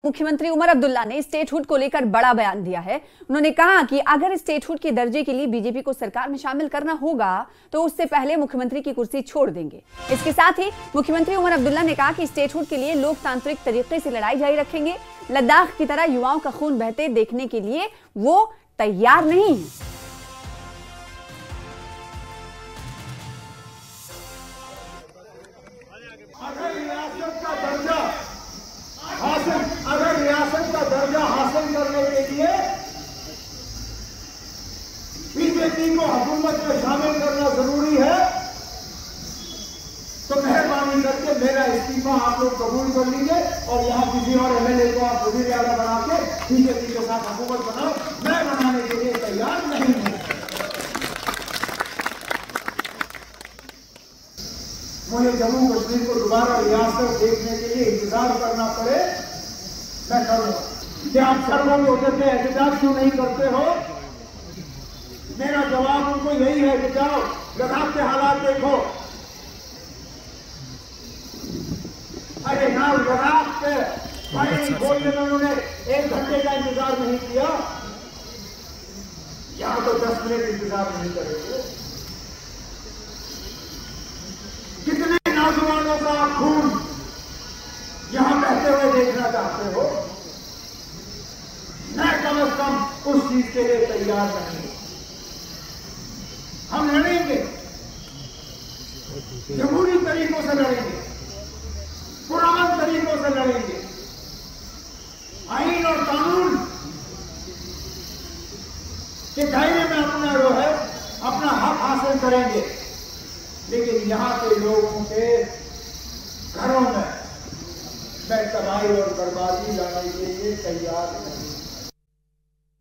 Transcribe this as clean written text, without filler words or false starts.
मुख्यमंत्री उमर अब्दुल्ला ने स्टेटहुड को लेकर बड़ा बयान दिया है। उन्होंने कहा कि अगर स्टेटहुड के दर्जे के लिए बीजेपी को सरकार में शामिल करना होगा तो उससे पहले मुख्यमंत्री की कुर्सी छोड़ देंगे। इसके साथ ही मुख्यमंत्री उमर अब्दुल्ला ने कहा कि स्टेटहुड के लिए लोकतांत्रिक तरीके से लड़ाई जारी रखेंगे। लद्दाख की तरह युवाओं का खून बहते देखने के लिए वो तैयार नहीं है। अगर रियासत का दर्जा हासिल करने के लिए बीजेपी को हुकूमत में शामिल करना जरूरी है तो मेहरबानी करके मेरा इस्तीफा आप लोग कबूल कर लीजिए और यहाँ किसी और एमएलए को आप वजीर आला बना के बीजेपी के साथ हुकूमत बनाओ। मैं बनाने के लिए तैयार नहीं हूं। मुझे जम्मू कश्मीर को दोबारा रियासत देखने के लिए इंतजार करना पड़े, मैं करूंगा। क्या आप सड़कों में उतर के एहतजाज क्यों नहीं करते हो? मेरा जवाब उनको यही है कि जाओ लद्दाख के हालात देखो। अरे ना लद्दाख के पानी खोलने में उन्होंने 1 घंटे का इंतजार नहीं किया, यहां तो 10 मिनट इंतजार नहीं करेंगे। कितने नौजवानों का खून यहां बहते हुए देखना चाहते हो? मैं कम से कम उस चीज के लिए तैयार नहीं हूं। हम लड़ेंगे, जमहूरी तरीकों से लड़ेंगे, पुराने तरीकों से लड़ेंगे, आईन और कानून के दायरे में अपना हक हासिल करेंगे। लेकिन यहां के लोगों के घरों में मैं तबाही और बर्बादी लाने के लिए तैयार नहीं।